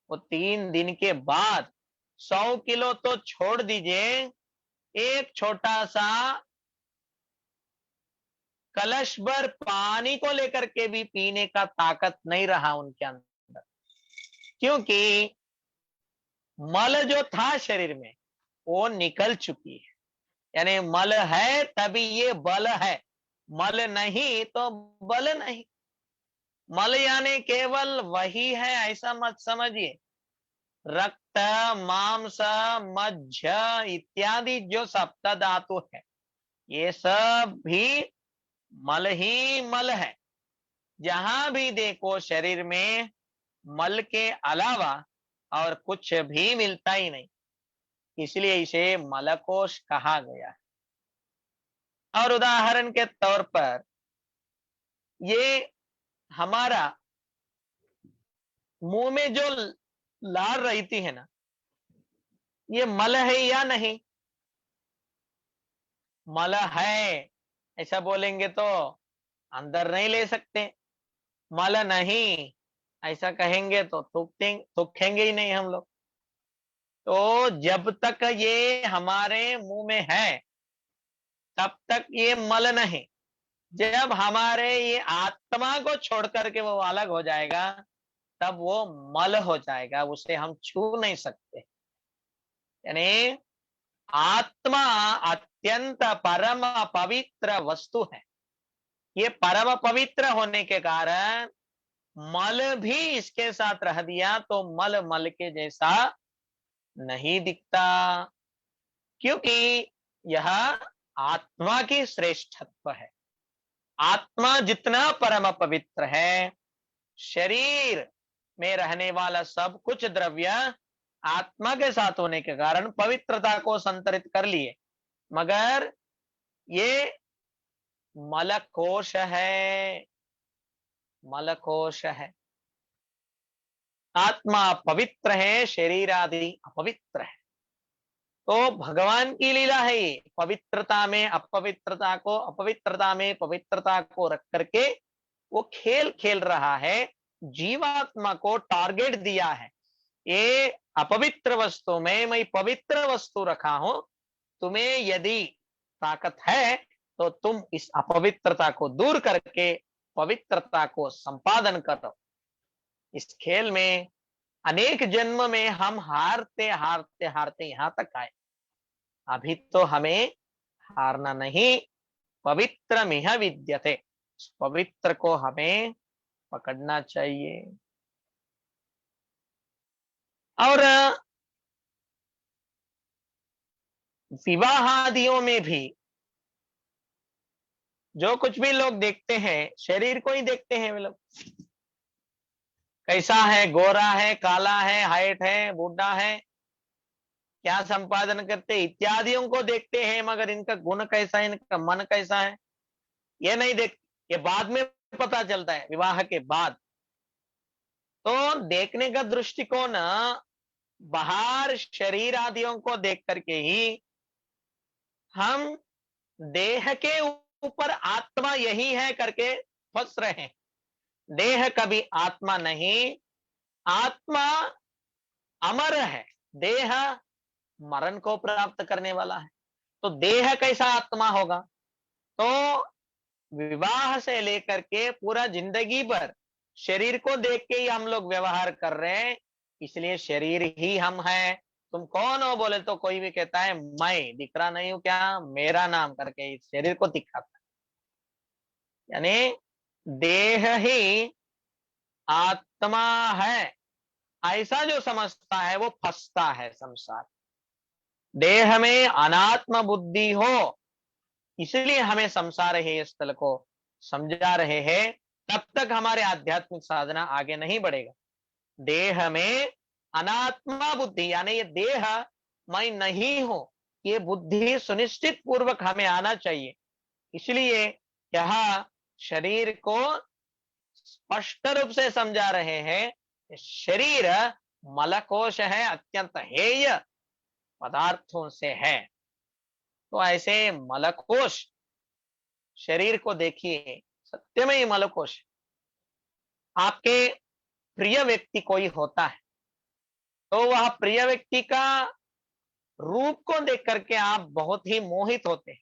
वो 3 दिन के बाद 100 किलो तो छोड़ दीजिए, एक छोटा सा कलश भर पानी को लेकर के भी पीने का ताकत नहीं रहा उनके अंदर, क्योंकि मल जो था शरीर में वो निकल चुकी है। यानी मल है तभी ये बल है, मल नहीं तो बल नहीं। मल यानी केवल वही है ऐसा मत समझिए। रक्त, मांस, मज्ज इत्यादि जो सप्त धातु है, ये सब भी मल ही मल है। जहां भी देखो शरीर में मल के अलावा और कुछ भी मिलता ही नहीं, इसलिए इसे मलकोश कहा गया है। और उदाहरण के तौर पर ये हमारा मुंह में जो लार रहती है ना, ये मल है या नहीं? मल है ऐसा बोलेंगे तो अंदर नहीं ले सकते, मल नहीं ऐसा कहेंगे तो थूकेंगे ही नहीं हम लोग। तो जब तक ये हमारे मुंह में है तब तक ये मल नहीं। जब हमारे ये आत्मा को छोड़ करके वो अलग हो जाएगा तब वो मल हो जाएगा, उसे हम छू नहीं सकते। यानी आत्मा अत्यंत परम पवित्र वस्तु है। ये परम पवित्र होने के कारण मल भी इसके साथ रह दिया तो मल मल के जैसा नहीं दिखता, क्योंकि यह आत्मा की श्रेष्ठत्व है। आत्मा जितना परम पवित्र है, शरीर में रहने वाला सब कुछ द्रव्य आत्मा के साथ होने के कारण पवित्रता को संतरित कर लिए, मगर ये मलकोश है, मलकोश है। आत्मा पवित्र है, शरीर आदि अपवित्र है। तो भगवान की लीला है ये, पवित्रता में अपवित्रता को, अपवित्रता में पवित्रता को रख करके वो खेल खेल रहा है। जीवात्मा को टारगेट दिया है, ये अपवित्र वस्तु में मैं पवित्र वस्तु रखा हूं, तुम्हें यदि ताकत है तो तुम इस अपवित्रता को दूर करके पवित्रता को संपादन करो। इस खेल में अनेक जन्म में हम हारते हारते हारते यहां तक आए। अभी तो हमें हारना नहीं, पवित्र मिह विद्यते, पवित्र को हमें पकड़ना चाहिए। और विवाह आदियों में भी जो कुछ भी लोग देखते हैं शरीर को ही देखते हैं। वे लोग कैसा है, गोरा है, काला है, हाइट है, बूढ़ा है, क्या संपादन करते इत्यादियों को देखते हैं, मगर इनका गुण कैसा है, इनका मन कैसा है, ये नहीं देख, ये बाद में पता चलता है, विवाह के बाद। तो देखने का दृष्टिकोण बाहर शरीर आदियों को देख करके ही हम देह के ऊपर आत्मा यही है करके फंस रहे हैं। देह कभी आत्मा नहीं, आत्मा अमर है, देह मरण को प्राप्त करने वाला है। तो देह कैसा आत्मा होगा? तो विवाह से लेकर के पूरा जिंदगी भर शरीर को देख के ही हम लोग व्यवहार कर रहे हैं, इसलिए शरीर ही हम हैं। तुम कौन हो बोले तो कोई भी कहता है मैं दिख रहा नहीं हूं क्या, मेरा नाम करके इस शरीर को दिखाता है। यानी देह ही आत्मा है, ऐसा जो समझता है वो फंसता है संसार। देह में अनात्म बुद्धि हो, इसलिए हमें समझा रहे हैं, स्थल को समझा रहे हैं, तब तक हमारे आध्यात्मिक साधना आगे नहीं बढ़ेगा। देह में अनात्मा बुद्धि यानी ये देह मैं नहीं हूं, ये बुद्धि सुनिश्चित पूर्वक हमें आना चाहिए। इसलिए यह शरीर को स्पष्ट रूप से समझा रहे हैं, शरीर मलकोश है, अत्यंत हेय पदार्थों से है। तो ऐसे मलकोश शरीर को देखिए, सत्य में ही मलकोश। आपके प्रिय व्यक्ति कोई होता है तो वह प्रिय व्यक्ति का रूप को देख करके आप बहुत ही मोहित होते हैं।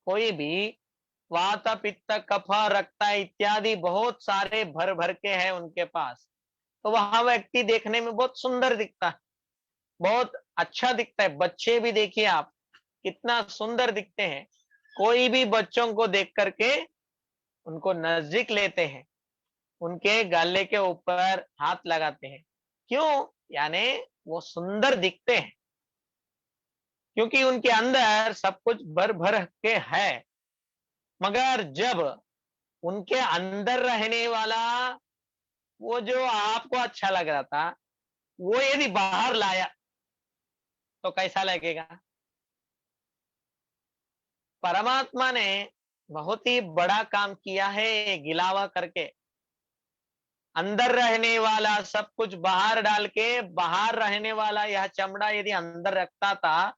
कोई भी वात पित्त कफ रक्त इत्यादि बहुत सारे भर भर के हैं उनके पास, तो वह व्यक्ति देखने में बहुत सुंदर दिखता है, बहुत अच्छा दिखता है। बच्चे भी देखिए आप कितना सुंदर दिखते हैं। कोई भी बच्चों को देख करके उनको नजदीक लेते हैं, उनके गले के ऊपर हाथ लगाते हैं। क्यों? यानी वो सुंदर दिखते हैं, क्योंकि उनके अंदर सब कुछ भर भर के है। मगर जब उनके अंदर रहने वाला वो जो आपको अच्छा लग रहा था, वो यदि बाहर लाया तो कैसा लगेगा? परमात्मा ने बहुत ही बड़ा काम किया है गिलावा करके। अंदर रहने वाला सब कुछ बाहर डाल के, बाहर रहने वाला यह चमड़ा यदि अंदर रखता था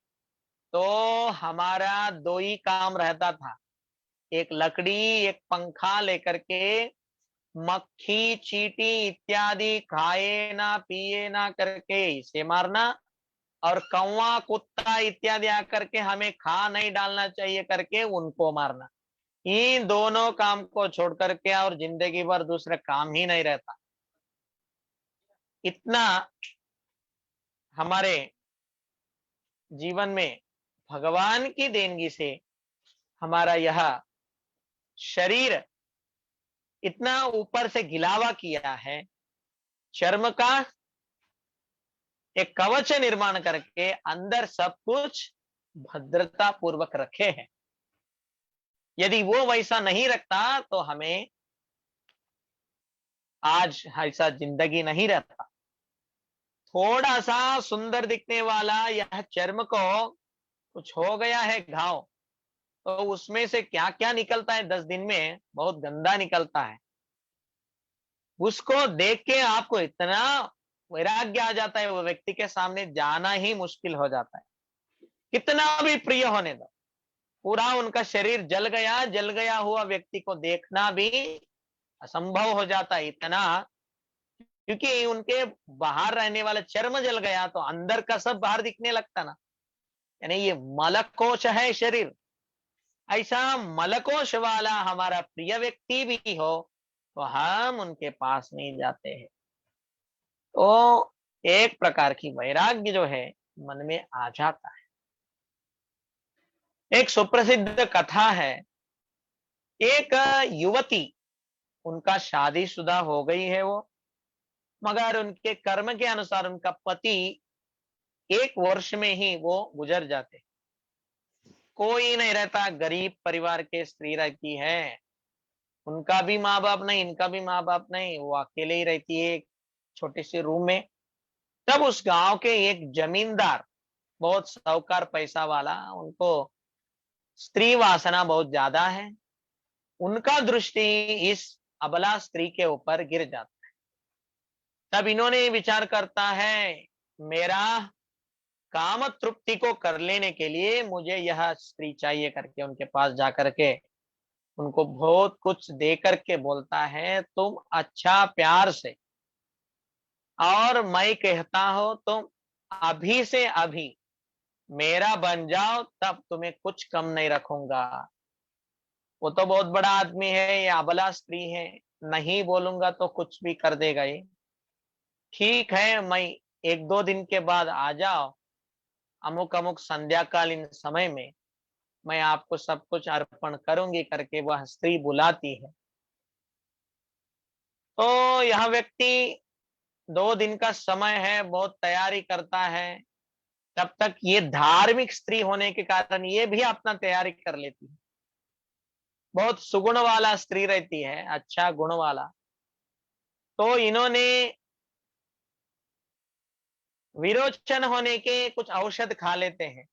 तो हमारा दो ही काम रहता था, एक लकड़ी एक पंखा लेकर के मक्खी चींटी इत्यादि खाए ना पिए ना करके इसे मारना, और कौवा कुत्ता इत्यादि आकर के हमें खा नहीं डालना चाहिए करके उनको मारना। इन दोनों काम को छोड़ करके और जिंदगी भर दूसरा काम ही नहीं रहता। इतना हमारे जीवन में भगवान की देनगी से हमारा यह शरीर इतना ऊपर से गिलावा किया है। चर्म का एक कवच निर्माण करके अंदर सब कुछ भद्रता पूर्वक रखे हैं। यदि वो वैसा नहीं रखता तो हमें आज ऐसा जिंदगी नहीं रहता। थोड़ा सा सुंदर दिखने वाला यह चर्म को कुछ हो गया है घाव, तो उसमें से क्या क्या निकलता है 10 दिन में, बहुत गंदा निकलता है। उसको देख के आपको इतना वैराग्य आ जाता है, वो व्यक्ति के सामने जाना ही मुश्किल हो जाता है। कितना भी प्रिय होने दो, पूरा उनका शरीर जल गया हुआ व्यक्ति को देखना भी असंभव हो जाता है इतना, क्योंकि उनके बाहर रहने वाला चर्म जल गया तो अंदर का सब बाहर दिखने लगता ना। यानी ये मलकोश है शरीर। ऐसा मलकोश वाला हमारा प्रिय व्यक्ति भी हो तो हम उनके पास नहीं जाते हैं। तो एक प्रकार की वैराग्य जो है मन में आ जाता है। एक सुप्रसिद्ध कथा है, एक युवती, उनका शादीशुदा हो गई है वो, मगर उनके कर्म के अनुसार उनका पति 1 वर्ष में ही वो गुजर जाते। कोई नहीं रहता, गरीब परिवार के स्त्री रहती है, उनका भी माँ बाप नहीं, इनका भी माँ बाप नहीं, वो अकेले ही रहती है एक छोटे से रूम में। तब उस गांव के एक जमींदार, बहुत साहूकार पैसा वाला, उनको स्त्री वासना बहुत ज्यादा है, उनका दृष्टि इस अबला स्त्री के ऊपर गिर जाता है। तब इन्होंने विचार करता है, मेरा काम तृप्ति को कर लेने के लिए मुझे यह स्त्री चाहिए करके उनके पास जाकर के उनको बहुत कुछ दे करके बोलता है, तुम अच्छा प्यार से, और मैं कहता हूं तुम अभी से अभी मेरा बन जाओ, तब तुम्हें कुछ कम नहीं रखूंगा। वो तो बहुत बड़ा आदमी है, ये अबला स्त्री है, नहीं बोलूंगा तो कुछ भी कर देगा ये। ठीक है, मैं 1-2 दिन के बाद आ जाओ, अमुक अमुक संध्याकालीन समय में मैं आपको सब कुछ अर्पण करूंगी करके वह स्त्री बुलाती है। तो यह व्यक्ति 2 दिन का समय है, बहुत तैयारी करता है। तब तक ये धार्मिक स्त्री होने के कारण ये भी अपना तैयारी कर लेती है। बहुत सुगुण वाला स्त्री रहती है, अच्छा गुण वाला। तो इन्होंने विरोचन होने के कुछ औषध खा लेते हैं,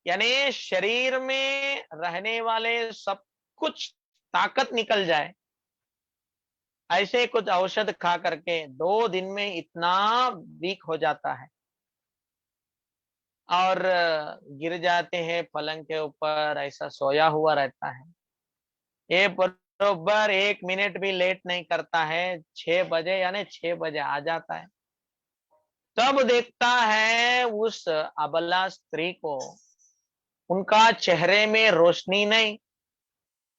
यानी शरीर में रहने वाले सब कुछ ताकत निकल जाए, ऐसे कुछ औषध खा करके 2 दिन में इतना वीक हो जाता है। और गिर जाते हैं पलंग के ऊपर, ऐसा सोया हुआ रहता है। ये बरोबर 1 मिनट भी लेट नहीं करता है, 6 बजे यानी 6 बजे आ जाता है। तब देखता है उस अबला स्त्री को, उनका चेहरे में रोशनी नहीं,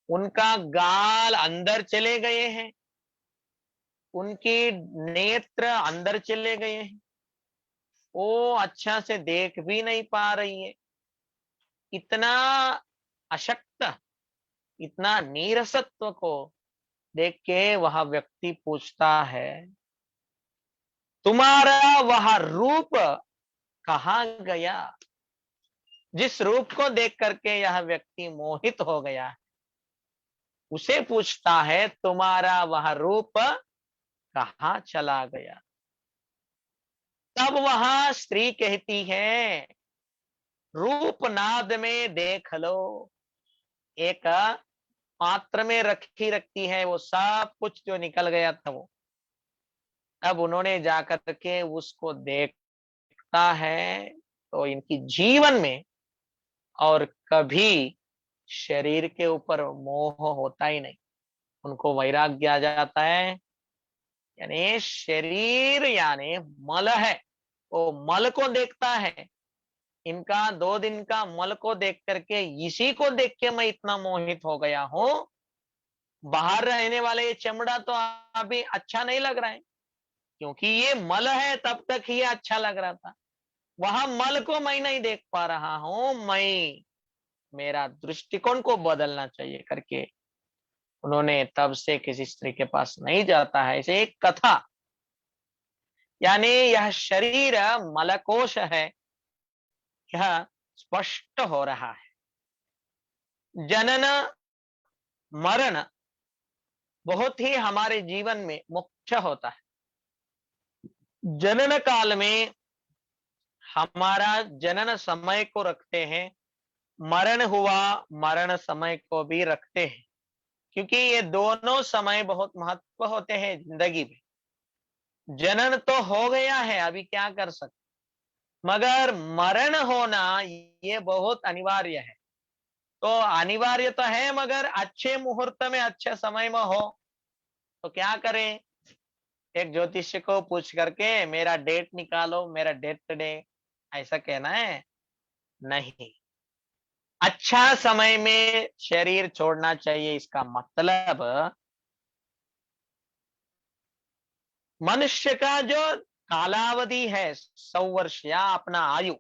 उनका गाल अंदर चले गए हैं, उनकी नेत्र अंदर चले गए हैं, वो अच्छा से देख भी नहीं पा रही है। इतना अशक्त, इतना नीरसत्व को देख के वह व्यक्ति पूछता है, तुम्हारा वह रूप कहाँ गया? जिस रूप को देख करके यह व्यक्ति मोहित हो गया है, उसे पूछता है तुम्हारा वह रूप कहाँ चला गया? तब वह स्त्री कहती है, रूप नाद में देख लो। एक पात्र में रखी रखती है वो सब कुछ जो निकल गया था वो। अब उन्होंने जाकर के उसको देखता है तो इनकी जीवन में और कभी शरीर के ऊपर मोह होता ही नहीं। उनको वैराग्य आ जाता है, यानी शरीर यानी मल है, वो मल को देखता है। इनका 2 दिन का मल को देख करके, इसी को देख के मैं इतना मोहित हो गया हूं। बाहर रहने वाले ये चमड़ा तो अभी अच्छा नहीं लग रहा है, क्योंकि ये मल है, तब तक ये अच्छा लग रहा था। वहां मल को मैं नहीं देख पा रहा हूं, मैं मेरा दृष्टिकोण को बदलना चाहिए करके उन्होंने तब से किसी स्त्री के पास नहीं जाता है। ऐसे एक कथा, यानी यह शरीर मलकोश है, यह स्पष्ट हो रहा है। जनन मरण बहुत ही हमारे जीवन में मुख्य होता है। जनन काल में हमारा जनन समय को रखते हैं, मरण हुआ मरण समय को भी रखते हैं, क्योंकि ये दोनों समय बहुत महत्व होते हैं जिंदगी में। जनन तो हो गया है, अभी क्या कर सकते, मगर मरण होना ये बहुत अनिवार्य है। तो अनिवार्य तो है, मगर अच्छे मुहूर्त में अच्छे समय में हो तो क्या करें? एक ज्योतिष को पूछ करके मेरा डेट निकालो, मेरा डेट टुडे, ऐसा कहना है? नहीं। अच्छा समय में शरीर छोड़ना चाहिए, इसका मतलब मनुष्य का जो कालावधि है 100 वर्ष या अपना आयु,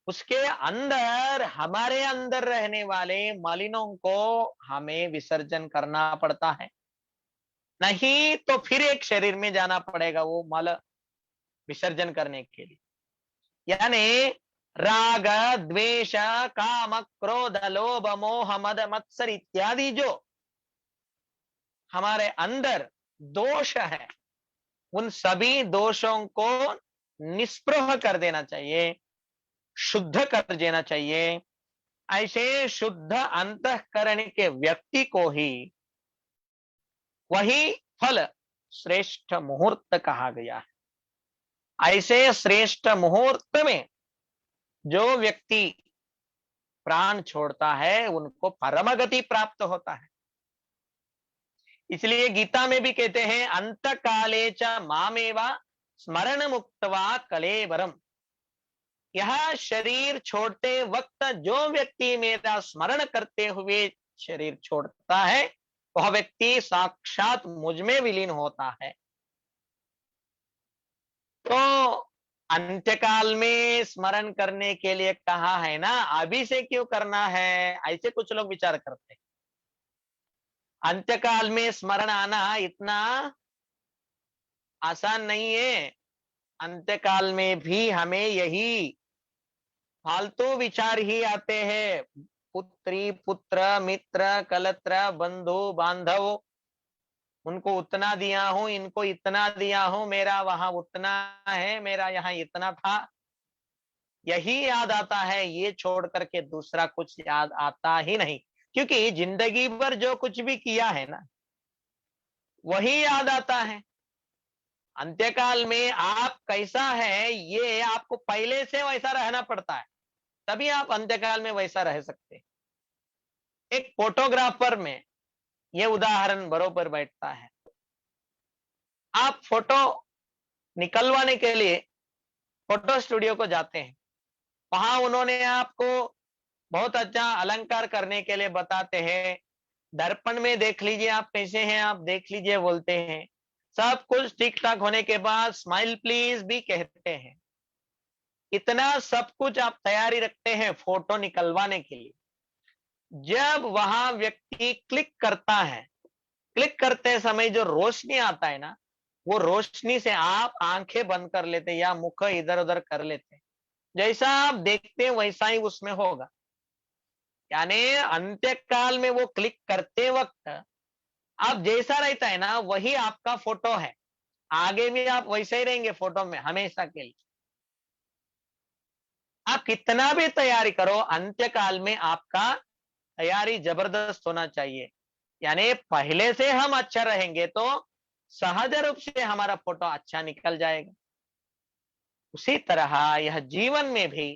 उसके अंदर हमारे अंदर रहने वाले मलिनों को हमें विसर्जन करना पड़ता है। नहीं तो फिर एक शरीर में जाना पड़ेगा वो मल विसर्जन करने के लिए। यानी राग, द्वेष, काम, क्रोध, लोभ, मोह, मद, मत्सर इत्यादि जो हमारे अंदर दोष है, उन सभी दोषों को निष्प्रह कर देना चाहिए, शुद्ध कर देना चाहिए। ऐसे शुद्ध अंतःकरण के व्यक्ति को ही वही फल श्रेष्ठ मुहूर्त कहा गया है। ऐसे श्रेष्ठ मुहूर्त में जो व्यक्ति प्राण छोड़ता है, उनको परम गति प्राप्त होता है। इसलिए गीता में भी कहते हैं, अंत काले च मामेवा स्मरण मुक्तवा कलेवरम। यह शरीर छोड़ते वक्त जो व्यक्ति मेरा स्मरण करते हुए शरीर छोड़ता है, वह व्यक्ति साक्षात मुझ में विलीन होता है। तो अंत्यकाल में स्मरण करने के लिए कहा है ना, अभी से क्यों करना है, ऐसे कुछ लोग विचार करते हैं। अंत्यकाल में स्मरण आना इतना आसान नहीं है। अंत्यकाल में भी हमें यही फालतू विचार ही आते हैं। पुत्री, पुत्र, मित्र, कलत्र, बंधु, बांधव, उनको उतना दिया हूं, इनको इतना दिया हूं, मेरा वहां उतना है, मेरा यहाँ इतना था, यही याद आता है। ये छोड़ करके दूसरा कुछ याद आता ही नहीं, क्योंकि जिंदगी भर जो कुछ भी किया है ना, वही याद आता है। अंत्यकाल में आप कैसा है ये आपको पहले से वैसा रहना पड़ता है, तभी आप अंत्यकाल में वैसा रह सकते हैं। एक फोटोग्राफर में ये उदाहरण बरोबर बैठता है। आप फोटो निकलवाने के लिए फोटो स्टूडियो को जाते हैं, वहां उन्होंने आपको बहुत अच्छा अलंकार करने के लिए बताते हैं। दर्पण में देख लीजिए आप कैसे हैं, आप देख लीजिए बोलते हैं। सब कुछ ठीक ठाक होने के बाद स्माइल प्लीज भी कहते हैं। इतना सब कुछ आप तैयारी रखते हैं फोटो निकलवाने के लिए। जब वहां व्यक्ति क्लिक करता है, क्लिक करते समय जो रोशनी आता है ना, वो रोशनी से आप आंखें बंद कर लेते हैं या मुख इधर उधर कर लेते हैं। जैसा आप देखते हैं वैसा ही उसमें होगा। यानी अंत्यकाल में वो क्लिक करते वक्त आप जैसा रहता है ना, वही आपका फोटो है। आगे भी आप वैसे ही रहेंगे फोटो में हमेशा के लिए। आप कितना भी तैयारी करो, अंत्यकाल में आपका तैयारी जबरदस्त होना चाहिए। यानी पहले से हम अच्छा रहेंगे तो सहज रूप से हमारा फोटो अच्छा निकल जाएगा। उसी तरह यह जीवन में भी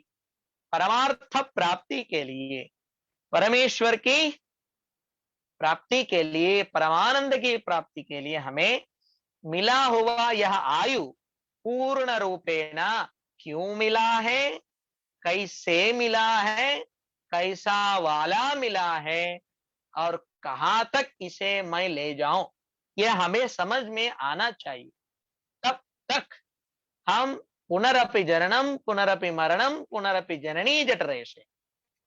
परमार्थ प्राप्ति के लिए, परमेश्वर की प्राप्ति के लिए, परमानंद की प्राप्ति के लिए हमें मिला हुआ यह आयु पूर्ण रूपेण क्यों मिला है, कैसे मिला है, कैसा वाला मिला है और कहां तक इसे मैं ले जाऊं, यह हमें समझ में आना चाहिए। तब तक हम पुनरपि जननम पुनरपि मरणम पुनरपि जननी जठरेशे,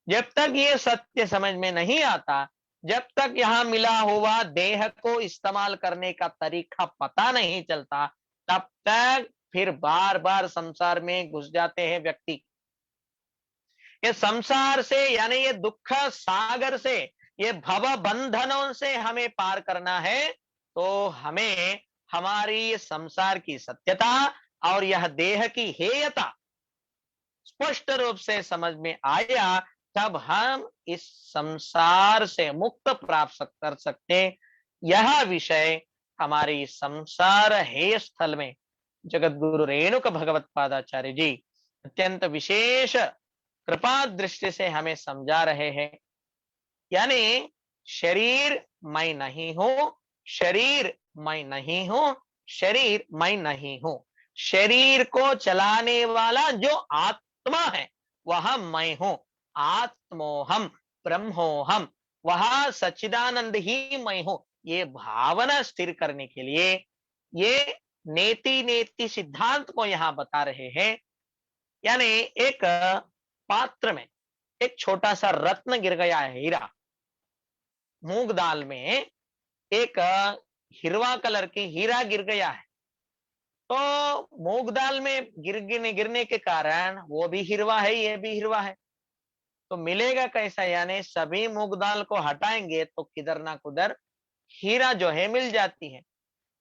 जब तक ये सत्य समझ में नहीं आता, जब तक यहाँ मिला हुआ देह को इस्तेमाल करने का तरीका पता नहीं चलता, तब तक फिर बार बार संसार में घुस जाते हैं व्यक्ति। ये संसार से यानी ये दुख सागर से, ये भव बंधनों से हमें पार करना है, तो हमें हमारी संसार की सत्यता और यह देह की हेयता स्पष्ट रूप से समझ में आया, तब हम इस संसार से मुक्त प्राप्त कर सकते। यह विषय हमारी संसार हेय स्थल में जगत गुरु रेणुक भगवत पादाचार्य जी अत्यंत विशेष कृपा दृष्टि से हमें समझा रहे हैं। यानी शरीर मैं नहीं हूं, शरीर मैं नहीं हूं, शरीर मैं नहीं हूं। शरीर को चलाने वाला जो आत्मा है वह मैं हूं। आत्मोहम ब्रह्मोहम, वह सच्चिदानंद ही मैं हूं। ये भावना स्थिर करने के लिए ये नेति नेति सिद्धांत को यहां बता रहे हैं। यानी एक पात्र में एक छोटा सा रत्न गिर गया है, हीरा। मूंग दाल में एक हिरवा कलर की हीरा गिर गया है, तो मूंग दाल में गिरने के कारण वो भी हिरवा है, ये भी हिरवा है, तो मिलेगा कैसा? यानी सभी मूंग दाल को हटाएंगे तो किधर ना किधर हीरा जो है मिल जाती है।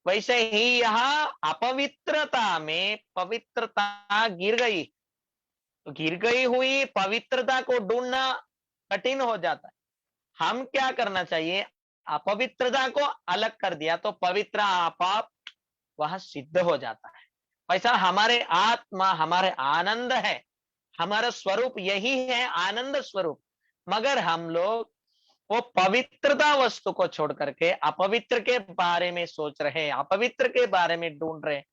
वैसे ही यहाँ अपवित्रता में पवित्रता गिर गई, तो गिर गई हुई पवित्रता को ढूंढना कठिन हो जाता है। हम क्या करना चाहिए? अपवित्रता को अलग कर दिया तो पवित्र आप वह सिद्ध हो जाता है। वैसा हमारे आत्मा हमारे आनंद है, हमारा स्वरूप यही है आनंद स्वरूप। मगर हम लोग वो पवित्रता वस्तु को छोड़ करके अपवित्र के बारे में सोच रहे हैं, अपवित्र के बारे में ढूंढ रहे हैं।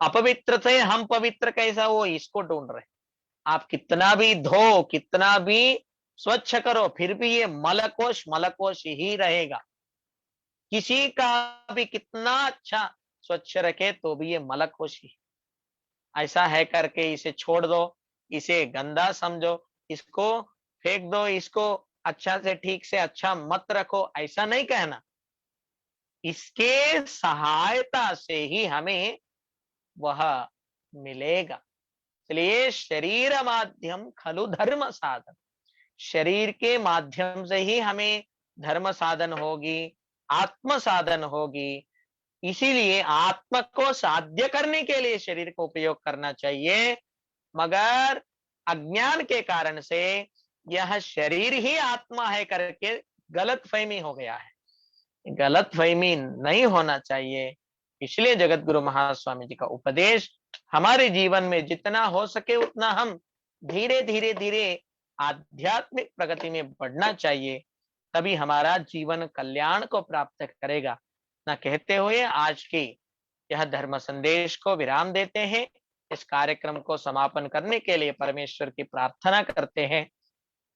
अपवित्र से हम पवित्र कैसा, वो इसको ढूंढ रहे हैं। आप कितना भी धो, कितना भी स्वच्छ करो, फिर भी ये मलकोश ही रहेगा। किसी का भी कितना अच्छा स्वच्छ रखे तो भी ये मलकोश ही ऐसा है करके इसे छोड़ दो, इसे गंदा समझो, इसको फेंक दो, इसको अच्छा से ठीक से अच्छा मत रखो, ऐसा नहीं कहना। इसके सहायता से ही हमें वह मिलेगा। इसलिए शरीर माध्यम खलु धर्म साधन, शरीर के माध्यम से ही हमें धर्म साधन होगी, आत्म साधन होगी। इसीलिए आत्मा को साध्य करने के लिए शरीर को उपयोग करना चाहिए। मगर अज्ञान के कारण से यह शरीर ही आत्मा है करके गलत फहमी हो गया है। गलत फहमी नहीं होना चाहिए। इसलिए जगत गुरु महास्वामी जी का उपदेश हमारे जीवन में जितना हो सके उतना हम धीरे धीरे धीरे आध्यात्मिक प्रगति में बढ़ना चाहिए, तभी हमारा जीवन कल्याण को प्राप्त करेगा। ना कहते हुए आज की यह धर्म संदेश को विराम देते हैं। इस कार्यक्रम को समापन करने के लिए परमेश्वर की प्रार्थना करते हैं।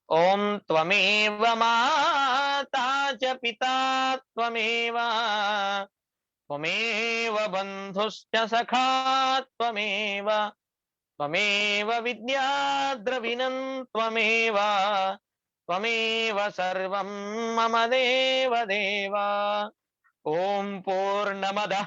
ओम त्वमेव माता च पिता त्वमेव, त्वमेव बंधुश्च सखा त्वमेव, त्वमेव विद्या द्रविणं त्वमेव, त्वमेव सर्वं मम देव देव। ओम पूर्णमदः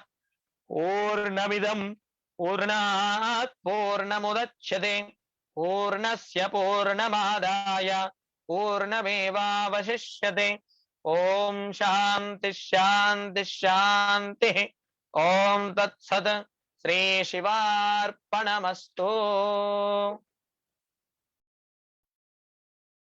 पूर्णमिदं पूर्णात् पूर्णमुदच्यते पूर्णस्य पूर्णमादाय पूर्णमेवावशिष्यते। ओम शांति शांति शांति। ओम तत्सत्। श्री शिवार्पणमस्तु।